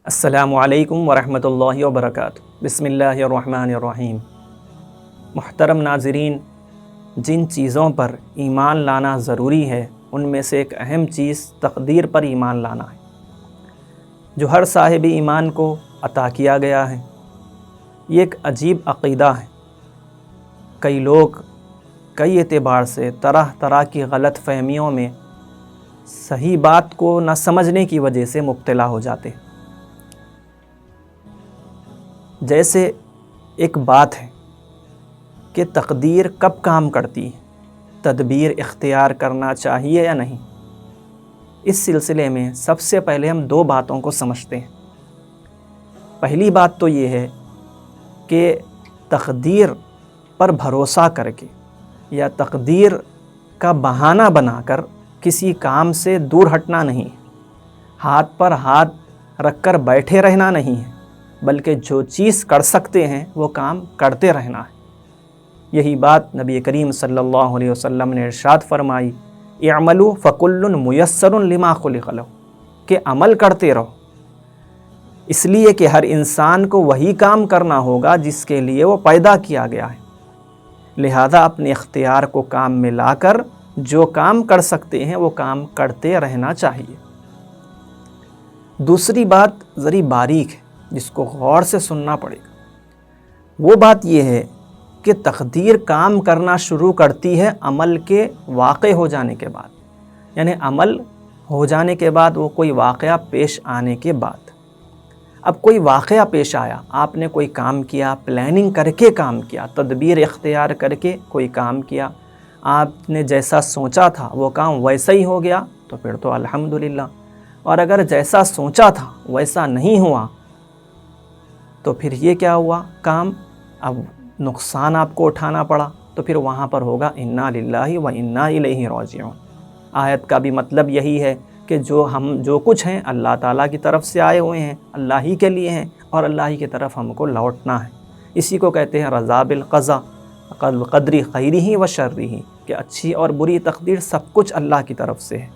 السلام علیکم ورحمۃ اللہ وبرکاتہ۔ بسم اللہ الرحمن الرحیم۔ محترم ناظرین، جن چیزوں پر ایمان لانا ضروری ہے ان میں سے ایک اہم چیز تقدیر پر ایمان لانا ہے، جو ہر صاحب ایمان کو عطا کیا گیا ہے۔ یہ ایک عجیب عقیدہ ہے۔ کئی لوگ کئی اعتبار سے طرح طرح کی غلط فہمیوں میں صحیح بات کو نہ سمجھنے کی وجہ سے مبتلا ہو جاتے ہیں۔ جیسے ایک بات ہے کہ تقدیر کب کام کرتی ہے، تدبیر اختیار کرنا چاہیے یا نہیں۔ اس سلسلے میں سب سے پہلے ہم دو باتوں کو سمجھتے ہیں۔ پہلی بات تو یہ ہے کہ تقدیر پر بھروسہ کر کے یا تقدیر کا بہانہ بنا کر کسی کام سے دور ہٹنا نہیں ہے، ہاتھ پر ہاتھ رکھ کر بیٹھے رہنا نہیں ہے، بلکہ جو چیز کر سکتے ہیں وہ کام کرتے رہنا ہے۔ یہی بات نبی کریم صلی اللہ علیہ وسلم نے ارشاد فرمائی، اعملوا فکل میسر لما خلق لہ، کہ عمل کرتے رہو، اس لیے کہ ہر انسان کو وہی کام کرنا ہوگا جس کے لیے وہ پیدا کیا گیا ہے۔ لہذا اپنے اختیار کو کام میں لا کر جو کام کر سکتے ہیں وہ کام کرتے رہنا چاہیے۔ دوسری بات ذری باریک ہے، جس کو غور سے سننا پڑے گا۔ وہ بات یہ ہے کہ تقدیر کام کرنا شروع کرتی ہے عمل کے واقع ہو جانے کے بعد، یعنی عمل ہو جانے کے بعد، وہ کوئی واقعہ پیش آنے کے بعد۔ اب کوئی واقعہ پیش آیا، آپ نے کوئی کام کیا، پلاننگ کر کے کام کیا، تدبیر اختیار کر کے کوئی کام کیا، آپ نے جیسا سوچا تھا وہ کام ویسا ہی ہو گیا تو پھر تو الحمدللہ، اور اگر جیسا سوچا تھا ویسا نہیں ہوا تو پھر یہ کیا ہوا، کام اب نقصان آپ کو اٹھانا پڑا، تو پھر وہاں پر ہوگا انا للہ و انا الیہ راجعون۔ آیت کا بھی مطلب یہی ہے کہ جو کچھ ہیں اللہ تعالیٰ کی طرف سے آئے ہوئے ہیں، اللہ ہی کے لیے ہیں، اور اللہ ہی کی طرف ہم کو لوٹنا ہے۔ اسی کو کہتے ہیں رضا بالقضا، قدری خیرہ و شرہ، کہ اچھی اور بری تقدیر سب کچھ اللہ کی طرف سے ہے۔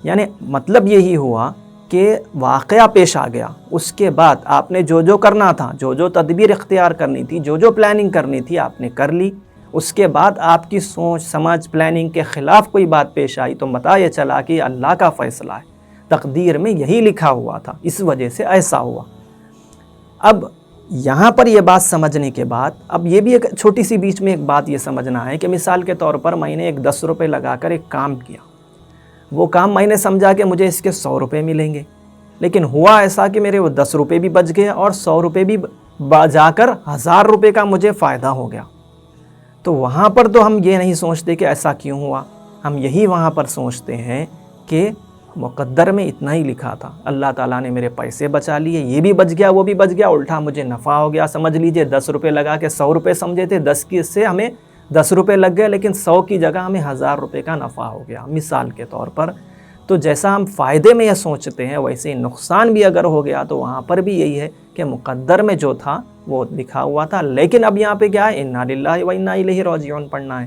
یعنی مطلب یہی ہوا کہ واقعہ پیش آ گیا، اس کے بعد آپ نے جو کرنا تھا، جو تدبیر اختیار کرنی تھی، جو پلاننگ کرنی تھی آپ نے کر لی۔ اس کے بعد آپ کی سوچ سمجھ پلاننگ کے خلاف کوئی بات پیش آئی تو پتہ یہ چلا کہ اللہ کا فیصلہ ہے، تقدیر میں یہی لکھا ہوا تھا، اس وجہ سے ایسا ہوا۔ اب یہاں پر یہ بات سمجھنے کے بعد اب یہ بھی ایک چھوٹی سی بیچ میں ایک بات یہ سمجھنا ہے کہ مثال کے طور پر میں نے ایک 10 روپے لگا کر ایک کام کیا، وہ کام میں نے سمجھا کہ مجھے اس کے 100 روپے ملیں گے، لیکن ہوا ایسا کہ میرے وہ 10 روپے بھی بچ گئے اور 100 روپے بھی جا کر 1000 روپے کا مجھے فائدہ ہو گیا۔ تو وہاں پر تو ہم یہ نہیں سوچتے کہ ایسا کیوں ہوا، ہم یہی وہاں پر سوچتے ہیں کہ مقدر میں اتنا ہی لکھا تھا، اللہ تعالیٰ نے میرے پیسے بچا لیے، یہ بھی بچ گیا وہ بھی بچ گیا، الٹا مجھے نفع ہو گیا۔ سمجھ لیجئے 10 روپے لگا کے 100 روپے سمجھے تھے، 10 کی سے ہمیں 10 روپے لگ گئے، لیکن 100 کی جگہ ہمیں 1000 روپے کا نفع ہو گیا، مثال کے طور پر۔ تو جیسا ہم فائدے میں یہ سوچتے ہیں ویسے ہی نقصان بھی اگر ہو گیا تو وہاں پر بھی یہی ہے کہ مقدر میں جو تھا وہ لکھا ہوا تھا، لیکن اب یہاں پہ کیا ہے، انا للہ و انا الیہ راجعون پڑھنا ہے۔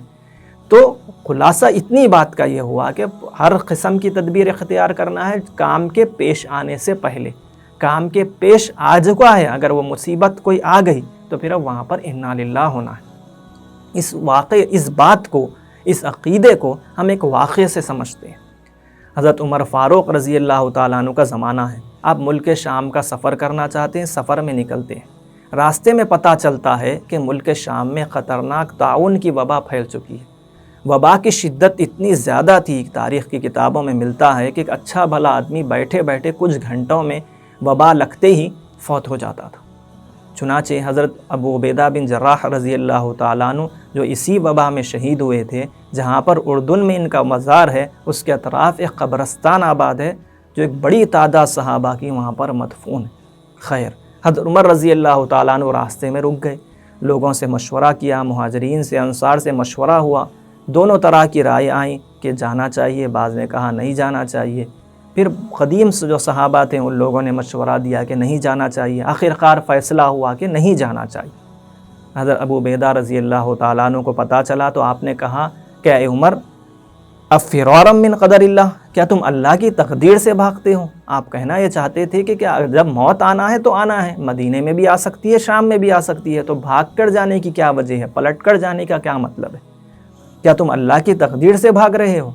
تو خلاصہ اتنی بات کا یہ ہوا کہ ہر قسم کی تدبیر اختیار کرنا ہے کام کے پیش آنے سے پہلے۔ کام کے پیش آ چکا ہے، اگر وہ مصیبت کوئی آ گئی تو پھر اب وہاں پر انا للہ ہونا ہے۔ اس بات کو، اس عقیدے کو ہم ایک واقعے سے سمجھتے ہیں۔ حضرت عمر فاروق رضی اللہ تعالیٰ عنہ کا زمانہ ہے، آپ ملک شام کا سفر کرنا چاہتے ہیں، سفر میں نکلتے ہیں، راستے میں پتہ چلتا ہے کہ ملک شام میں خطرناک طاعون کی وبا پھیل چکی ہے۔ وبا کی شدت اتنی زیادہ تھی، تاریخ کی کتابوں میں ملتا ہے کہ ایک اچھا بھلا آدمی بیٹھے بیٹھے کچھ گھنٹوں میں وبا لگتے ہی فوت ہو جاتا تھا۔ چنانچہ حضرت ابو عبیدہ بن جراح رضی اللہ تعالیٰ عنہ جو اسی وبا میں شہید ہوئے تھے، جہاں پر اردن میں ان کا مزار ہے، اس کے اطراف ایک قبرستان آباد ہے جو ایک بڑی تعداد صحابہ کی وہاں پر مدفون ہے۔ خیر، حضرت عمر رضی اللہ تعالیٰ عنہ راستے میں رک گئے، لوگوں سے مشورہ کیا، مہاجرین سے انصار سے مشورہ ہوا، دونوں طرح کی رائے آئیں کہ جانا چاہیے، بعض نے کہا نہیں جانا چاہیے۔ پھر قدیم سے جو صحابہ تھے ان لوگوں نے مشورہ دیا کہ نہیں جانا چاہیے، آخرکار فیصلہ ہوا کہ نہیں جانا چاہیے۔ حضرت ابو عبیدہ رضی اللہ تعالیٰ عنہ کو پتہ چلا تو آپ نے کہا کہ اے عمر، اب فرارم من قدر اللہ، کیا تم اللہ کی تقدیر سے بھاگتے ہو؟ آپ کہنا یہ چاہتے تھے کہ کیا جب موت آنا ہے تو آنا ہے، مدینے میں بھی آ سکتی ہے، شام میں بھی آ سکتی ہے، تو بھاگ کر جانے کی کیا وجہ ہے؟ پلٹ کر جانے کا کیا مطلب ہے؟ کیا تم اللہ کی تقدیر سے بھاگ رہے ہو؟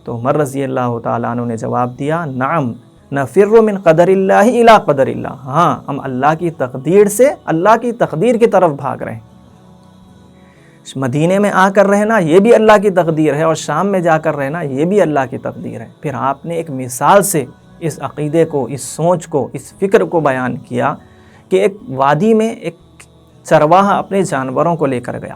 تو عمر رضی اللہ تعالیٰ عنہ نے جواب دیا، نعم نفر من قدر اللہ الی قدر اللہ، ہاں ہم اللہ کی تقدیر سے اللہ کی تقدیر کی طرف بھاگ رہے ہیں۔ مدینے میں آ کر رہنا یہ بھی اللہ کی تقدیر ہے، اور شام میں جا کر رہنا یہ بھی اللہ کی تقدیر ہے۔ پھر آپ نے ایک مثال سے اس عقیدے کو، اس سوچ کو، اس فکر کو بیان کیا کہ ایک وادی میں ایک چرواہا اپنے جانوروں کو لے کر گیا۔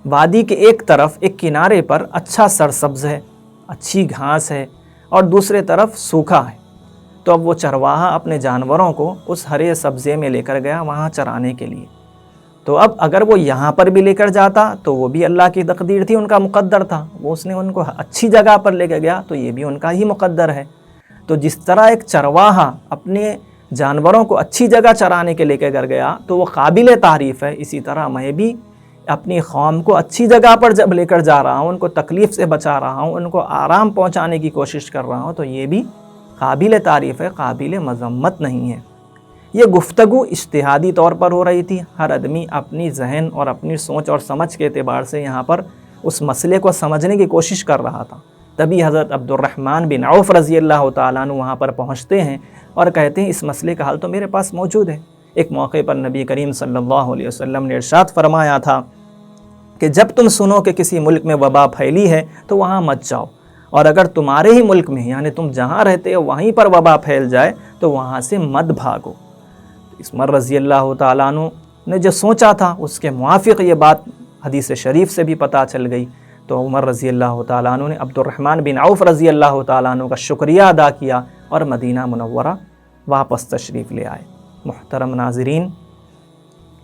وادی کے ایک طرف ایک کنارے پر اچھا سرسبز ہے، اچھی گھاس ہے، اور دوسرے طرف سوکھا ہے۔ تو اب وہ چرواہا اپنے جانوروں کو اس ہرے سبزے میں لے کر گیا وہاں چرانے کے لیے۔ تو اب اگر وہ یہاں پر بھی لے کر جاتا تو وہ بھی اللہ کی تقدیر تھی، ان کا مقدر تھا، وہ اس نے ان کو اچھی جگہ پر لے کے گیا تو یہ بھی ان کا ہی مقدر ہے۔ تو جس طرح ایک چرواہا اپنے جانوروں کو اچھی جگہ چرانے کے لے کے گیا تو وہ قابل تعریف ہے، اسی طرح میں بھی اپنی قوم کو اچھی جگہ پر جب لے کر جا رہا ہوں، ان کو تکلیف سے بچا رہا ہوں، ان کو آرام پہنچانے کی کوشش کر رہا ہوں، تو یہ بھی قابل تعریف ہے، قابل مذمت نہیں ہے۔ یہ گفتگو اجتہادی طور پر ہو رہی تھی، ہر آدمی اپنی ذہن اور اپنی سوچ اور سمجھ کے اعتبار سے یہاں پر اس مسئلے کو سمجھنے کی کوشش کر رہا تھا۔ تبھی حضرت عبد الرحمن بن عوف رضی اللہ تعالیٰ عنہ وہاں پر پہنچتے ہیں اور کہتے ہیں اس مسئلے کا حل تو میرے پاس موجود ہے۔ ایک موقع پر نبی کریم صلی اللہ علیہ وسلم نے ارشاد فرمایا تھا کہ جب تم سنو کہ کسی ملک میں وبا پھیلی ہے تو وہاں مت جاؤ، اور اگر تمہارے ہی ملک میں یعنی تم جہاں رہتے ہو وہیں پر وبا پھیل جائے تو وہاں سے مت بھاگو۔ عمر رضی اللہ تعالیٰ عنہ نے جو سوچا تھا اس کے موافق یہ بات حدیث شریف سے بھی پتہ چل گئی، تو عمر رضی اللہ تعالیٰ عنہ نے عبد الرحمن بن عوف رضی اللہ تعالیٰ عنہ کا شکریہ ادا کیا اور مدینہ منورہ واپس تشریف لے آئے۔ محترم ناظرین،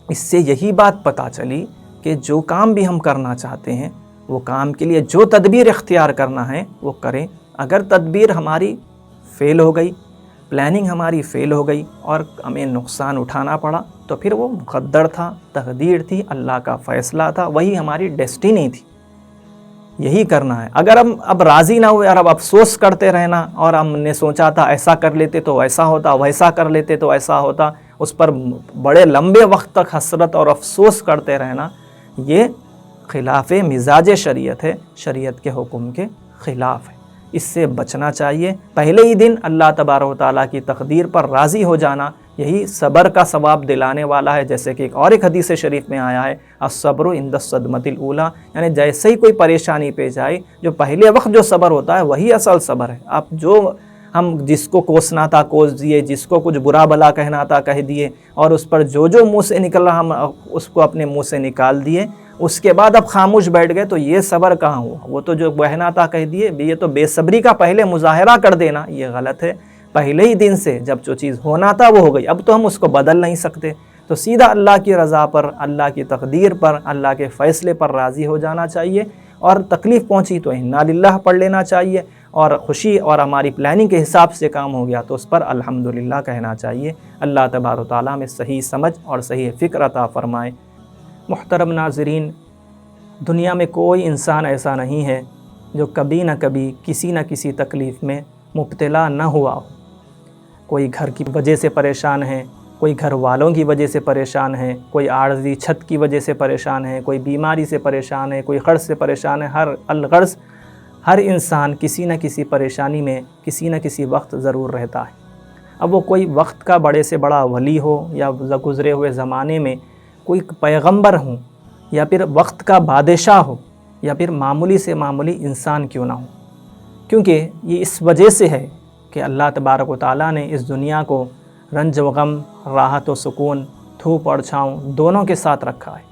اس سے یہی بات پتہ چلی کہ جو کام بھی ہم کرنا چاہتے ہیں وہ کام کے لیے جو تدبیر اختیار کرنا ہے وہ کریں۔ اگر تدبیر ہماری فیل ہو گئی، پلاننگ ہماری فیل ہو گئی اور ہمیں نقصان اٹھانا پڑا تو پھر وہ مقدر تھا، تقدیر تھی، اللہ کا فیصلہ تھا، وہی ہماری ڈیسٹینی تھی، یہی کرنا ہے۔ اگر ہم اب راضی نہ ہوئے اور اب افسوس کرتے رہنا، اور ہم نے سوچا تھا ایسا کر لیتے تو ایسا ہوتا، ویسا کر لیتے تو ایسا ہوتا، اس پر بڑے لمبے وقت تک حسرت اور افسوس کرتے رہنا، یہ خلاف مزاج شریعت ہے، شریعت کے حکم کے خلاف ہے۔ اس سے بچنا چاہیے۔ پہلے ہی دن اللہ تبارک و تعالیٰ کی تقدیر پر راضی ہو جانا یہی صبر کا ثواب دلانے والا ہے، جیسے کہ ایک حدیث شریف میں آیا ہے الصبر عند الصدمۃ الاولیٰ، یعنی جیسے ہی کوئی پریشانی پیش آئے جو پہلے وقت جو صبر ہوتا ہے وہی اصل صبر ہے۔ آپ جو ہم جس کو کوسنا تھا کوس دیے، جس کو کچھ برا بلا کہنا تھا کہہ دیے، اور اس پر جو منہ سے نکل رہا ہم اس کو اپنے منہ سے نکال دیے، اس کے بعد اب خاموش بیٹھ گئے، تو یہ صبر کہاں ہوا؟ وہ تو جو بہنا تھا کہہ دیے، یہ تو بے صبری کا پہلے مظاہرہ کر دینا، یہ غلط ہے۔ پہلے ہی دن سے جب جو چیز ہونا تھا وہ ہو گئی، اب تو ہم اس کو بدل نہیں سکتے، تو سیدھا اللہ کی رضا پر، اللہ کی تقدیر پر، اللہ کے فیصلے پر راضی ہو جانا چاہیے، اور تکلیف پہنچی تو انا للہ پڑھ لینا چاہیے، اور خوشی اور ہماری پلاننگ کے حساب سے کام ہو گیا تو اس پر الحمدللہ کہنا چاہیے۔ اللہ تبارک و تعالیٰ میں صحیح سمجھ اور صحیح فکر عطا فرمائے۔ محترم ناظرین، دنیا میں کوئی انسان ایسا نہیں ہے جو کبھی نہ کبھی کسی نہ کسی تکلیف میں مبتلا نہ ہوا ہو۔ کوئی گھر کی وجہ سے پریشان ہے، کوئی گھر والوں کی وجہ سے پریشان ہے، کوئی عارضی چھت کی وجہ سے پریشان ہے، کوئی بیماری سے پریشان ہے، کوئی قرض سے پریشان ہے۔ ہر انسان کسی نہ کسی پریشانی میں کسی نہ کسی وقت ضرور رہتا ہے۔ اب وہ کوئی وقت کا بڑے سے بڑا ولی ہو، یا گزرے ہوئے زمانے میں کوئی پیغمبر ہوں، یا پھر وقت کا بادشاہ ہو، یا پھر معمولی سے معمولی انسان کیوں نہ ہو، کیونکہ یہ اس وجہ سے ہے کہ اللہ تبارک و تعالیٰ نے اس دنیا کو رنج و غم، راحت و سکون، دھوپ اور چھاؤں دونوں کے ساتھ رکھا ہے۔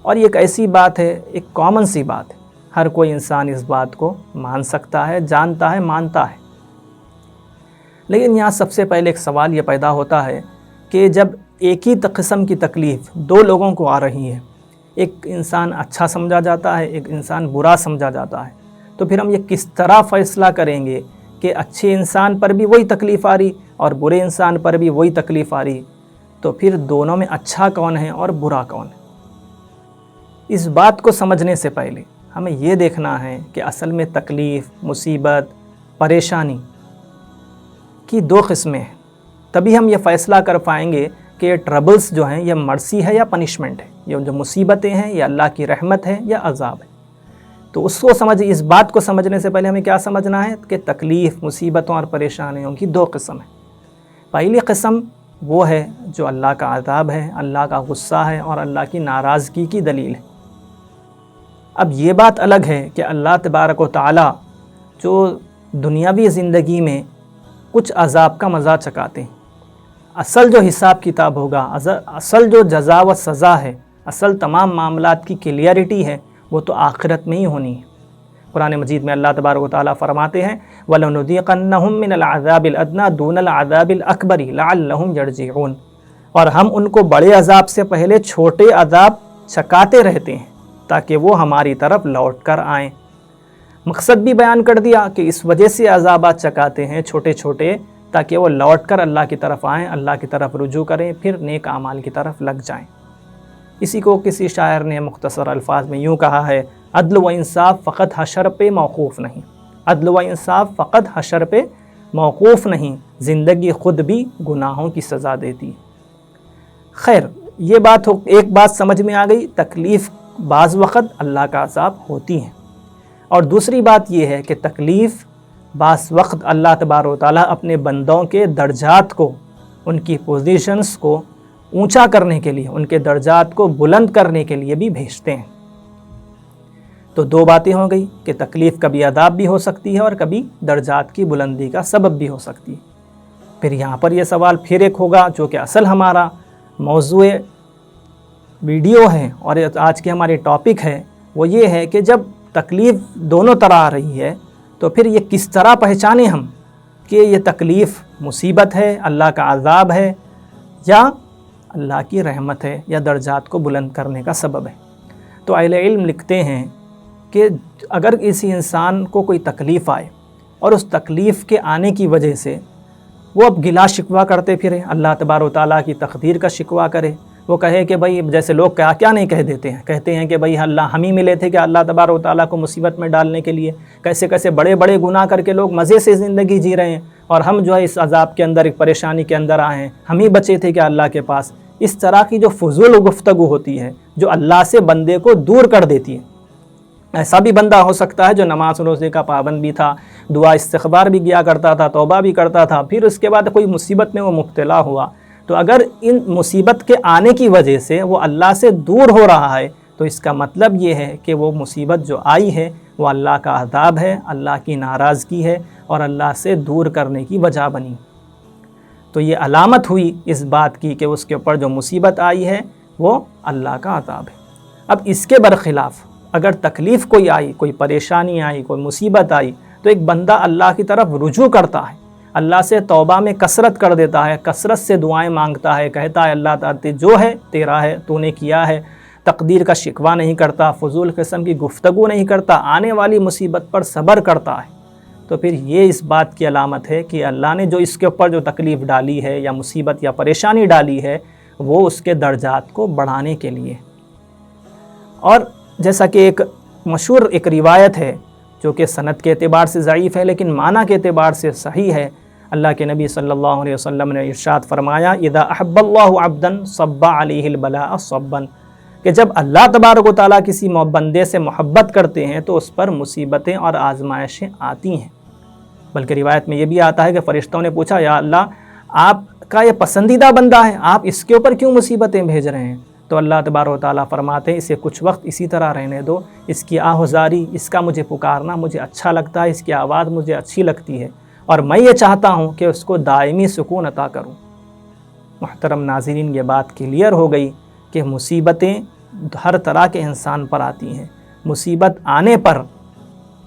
اور یہ ایک ایسی بات ہے، ایک کامن سی بات ہے، ہر کوئی انسان اس بات کو مان سکتا ہے، جانتا ہے، مانتا ہے۔ لیکن یہاں سب سے پہلے ایک سوال یہ پیدا ہوتا ہے کہ جب ایک ہی قسم کی تکلیف دو لوگوں کو آ رہی ہے، ایک انسان اچھا سمجھا جاتا ہے، ایک انسان برا سمجھا جاتا ہے، تو پھر ہم یہ کس طرح فیصلہ کریں گے کہ اچھے انسان پر بھی وہی تکلیف آ رہی اور برے انسان پر بھی وہی تکلیف آ رہی، تو پھر دونوں میں اچھا کون ہے اور برا کون ہے؟ اس بات کو سمجھنے سے پہلے ہمیں یہ دیکھنا ہے کہ اصل میں تکلیف، مصیبت، پریشانی کی دو قسمیں ہیں. تبھی ہم یہ فیصلہ کر پائیں گے کہ یہ ٹربلز جو ہیں یہ مرسی ہے یا پنشمنٹ ہے، یہ جو مصیبتیں ہیں یہ اللہ کی رحمت ہے یا عذاب ہے. تو اس بات کو سمجھنے سے پہلے ہمیں کیا سمجھنا ہے کہ تکلیف، مصیبتوں اور پریشانیوں کی دو قسم ہیں. پہلی قسم وہ ہے جو اللہ کا عذاب ہے، اللہ کا غصہ ہے اور اللہ کی ناراضگی کی دلیل ہے. اب یہ بات الگ ہے کہ اللہ تبارک و تعالی جو دنیاوی زندگی میں کچھ عذاب کا مزہ چکاتے ہیں، اصل جو حساب کتاب ہوگا، اصل جو جزا و سزا ہے، اصل تمام معاملات کی کلیئرٹی ہے، وہ تو آخرت میں ہی ہونی ہے. قرآن مجید میں اللہ تبارک و تعالیٰ فرماتے ہیں وَلَنُذِيقَنَّهُم مِّنَ الْعَذَابِ الْأَدْنَىٰ دُونَ الْعَذَابِ الْأَكْبَرِ لَعَلَّهُمْ يَرْجِعُونَ. اور ہم ان کو بڑے عذاب سے پہلے چھوٹے عذاب چکاتے رہتے ہیں تاکہ وہ ہماری طرف لوٹ کر آئیں. مقصد بھی بیان کر دیا کہ اس وجہ سے عذابات چکاتے ہیں چھوٹے چھوٹے تاکہ وہ لوٹ کر اللہ کی طرف آئیں، اللہ کی طرف رجوع کریں، پھر نیک اعمال کی طرف لگ جائیں. اسی کو کسی شاعر نے مختصر الفاظ میں یوں کہا ہے، عدل و انصاف فقط حشر پہ موقوف نہیں، عدل و انصاف فقط حشر پہ موقوف نہیں، زندگی خود بھی گناہوں کی سزا دیتی. خیر، یہ بات ایک بات سمجھ میں آ گئی، تکلیف بعض وقت اللہ کا عذاب ہوتی ہیں. اور دوسری بات یہ ہے کہ تکلیف بعض وقت اللہ تبارک و تعالیٰ اپنے بندوں کے درجات کو، ان کی پوزیشنز کو اونچا کرنے کے لیے، ان کے درجات کو بلند کرنے کے لیے بھی بھیجتے ہیں. تو دو باتیں ہو گئی کہ تکلیف کبھی عذاب بھی ہو سکتی ہے اور کبھی درجات کی بلندی کا سبب بھی ہو سکتی ہے. پھر یہاں پر یہ سوال پھر ایک ہوگا جو کہ اصل ہمارا موضوع ویڈیو ہے اور آج کی ہماری ٹاپک ہے، وہ یہ ہے کہ جب تکلیف دونوں طرح آ رہی ہے تو پھر یہ کس طرح پہچانیں ہم کہ یہ تکلیف مصیبت ہے، اللہ کا عذاب ہے، یا اللہ کی رحمت ہے، یا درجات کو بلند کرنے کا سبب ہے. تو اہل علم لکھتے ہیں کہ اگر کسی انسان کو کوئی تکلیف آئے اور اس تکلیف کے آنے کی وجہ سے وہ اب گلا شکوہ کرتے پھرے، اللہ تبارک و تعالیٰ کی تقدیر کا شکوہ کرے، وہ کہے کہ بھائی جیسے لوگ کیا نہیں کہہ دیتے ہیں، کہتے ہیں کہ بھائی اللہ ہم ہی ملے تھے کہ اللہ تبارک و تعالیٰ کو مصیبت میں ڈالنے کے لیے، کیسے کیسے بڑے بڑے گناہ کر کے لوگ مزے سے زندگی جی رہے ہیں اور ہم جو ہے اس عذاب کے اندر، ایک پریشانی کے اندر آئے ہیں، ہم ہی بچے تھے کہ اللہ کے پاس. اس طرح کی جو فضول گفتگو ہوتی ہے جو اللہ سے بندے کو دور کر دیتی ہے. ایسا بھی بندہ ہو سکتا ہے جو نماز روزے کا پابند بھی تھا، دعا استغفار بھی کیا کرتا تھا، توبہ بھی کرتا تھا، پھر اس کے بعد کوئی مصیبت میں وہ مبتلا ہوا. تو اگر ان مصیبت کے آنے کی وجہ سے وہ اللہ سے دور ہو رہا ہے تو اس کا مطلب یہ ہے کہ وہ مصیبت جو آئی ہے وہ اللہ کا عذاب ہے، اللہ کی ناراضگی ہے اور اللہ سے دور کرنے کی وجہ بنی. تو یہ علامت ہوئی اس بات کی کہ اس کے اوپر جو مصیبت آئی ہے وہ اللہ کا عذاب ہے. اب اس کے برخلاف اگر تکلیف کوئی آئی، کوئی پریشانی آئی، کوئی مصیبت آئی تو ایک بندہ اللہ کی طرف رجوع کرتا ہے، اللہ سے توبہ میں کثرت کر دیتا ہے، کثرت سے دعائیں مانگتا ہے، کہتا ہے اللہ تعالیٰ جو ہے تیرا ہے، تو نے کیا ہے، تقدیر کا شکوہ نہیں کرتا، فضول قسم کی گفتگو نہیں کرتا، آنے والی مصیبت پر صبر کرتا ہے. تو پھر یہ اس بات کی علامت ہے کہ اللہ نے جو اس کے اوپر جو تکلیف ڈالی ہے یا مصیبت یا پریشانی ڈالی ہے وہ اس کے درجات کو بڑھانے کے لیے. اور جیسا کہ ایک مشہور ایک روایت ہے جو کہ سند کے اعتبار سے ضعیف ہے لیکن معنی کے اعتبار سے صحیح ہے، اللہ کے نبی صلی اللہ علیہ وسلم نے ارشاد فرمایا اذا احب اللہ عبدا صب علیہ البلاء صبا، کہ جب اللہ تبارک و تعالیٰ کسی بندے سے محبت کرتے ہیں تو اس پر مصیبتیں اور آزمائشیں آتی ہیں. بلکہ روایت میں یہ بھی آتا ہے کہ فرشتوں نے پوچھا یا اللہ آپ کا یہ پسندیدہ بندہ ہے، آپ اس کے اوپر کیوں مصیبتیں بھیج رہے ہیں؟ تو اللہ تبارک و تعالیٰ فرماتے ہیں اسے کچھ وقت اسی طرح رہنے دو، اس کی آہوزاری، اس کا مجھے پکارنا مجھے اچھا لگتا ہے، اس کی آواز مجھے اچھی لگتی ہے اور میں یہ چاہتا ہوں کہ اس کو دائمی سکون عطا کروں. محترم ناظرین، یہ بات کلیئر ہو گئی کہ مصیبتیں ہر طرح کے انسان پر آتی ہیں. مصیبت آنے پر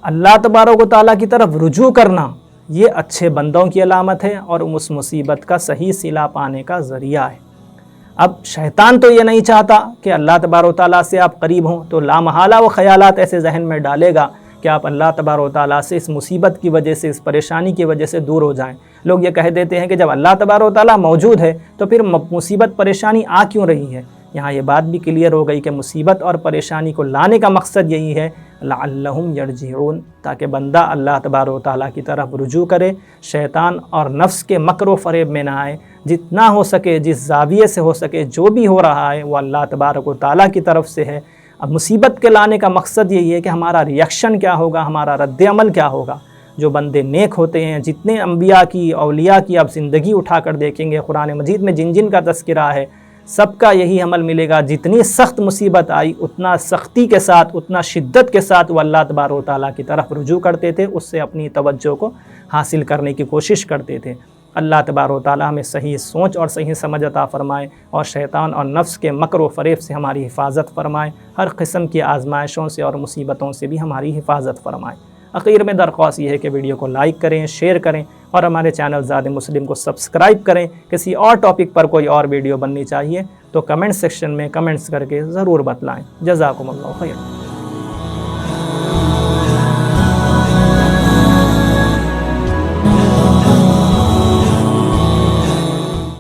اللہ تبارک و تعالیٰ کی طرف رجوع کرنا یہ اچھے بندوں کی علامت ہے اور اس مصیبت کا صحیح صلہ پانے کا ذریعہ ہے. اب شیطان تو یہ نہیں چاہتا کہ اللہ تبارک و تعالیٰ سے آپ قریب ہوں، تو لامحالہ وہ خیالات ایسے ذہن میں ڈالے گا کہ آپ اللہ تبارک و تعالیٰ سے اس مصیبت کی وجہ سے، اس پریشانی کی وجہ سے دور ہو جائیں. لوگ یہ کہہ دیتے ہیں کہ جب اللہ تبارک و تعالیٰ موجود ہے تو پھر مصیبت پریشانی آ کیوں رہی ہے؟ یہاں یہ بات بھی کلیئر ہو گئی کہ مصیبت اور پریشانی کو لانے کا مقصد یہی ہے لعلہم یرجعون، تاکہ بندہ اللہ تبارک و تعالیٰ کی طرف رجوع کرے، شیطان اور نفس کے مکر و فریب میں نہ آئے، جتنا ہو سکے جس زاویے سے ہو سکے جو بھی ہو رہا ہے وہ اللہ تبارک و تعالیٰ کی طرف سے ہے۔ اب مصیبت کے لانے کا مقصد یہی ہے کہ ہمارا ریئیکشن کیا ہوگا، ہمارا رد عمل کیا ہوگا۔ جو بندے نیک ہوتے ہیں، جتنے انبیاء کی اولیاء کی آپ زندگی اٹھا کر دیکھیں گے، قرآن مجید میں جن جن کا تذکرہ ہے، سب کا یہی عمل ملے گا۔ جتنی سخت مصیبت آئی اتنا سختی کے ساتھ، اتنا شدت کے ساتھ وہ اللہ تبارک و تعالیٰ کی طرف رجوع کرتے تھے، اس سے اپنی توجہ کو حاصل کرنے کی کوشش کرتے تھے۔ اللہ تبارک و تعالیٰ ہمیں صحیح سوچ اور صحیح سمجھ عطا فرمائے، اور شیطان اور نفس کے مکر و فریب سے ہماری حفاظت فرمائے، ہر قسم کی آزمائشوں سے اور مصیبتوں سے بھی ہماری حفاظت فرمائے۔ اخیر میں درخواست یہ ہے کہ ویڈیو کو لائک کریں، شیئر کریں، اور ہمارے چینل زاد مسلم کو سبسکرائب کریں۔ کسی اور ٹاپک پر کوئی اور ویڈیو بننی چاہیے تو کمنٹ سیکشن میں کمنٹس کر کے ضرور بتلائیں۔ جزاکم اللہ خیر۔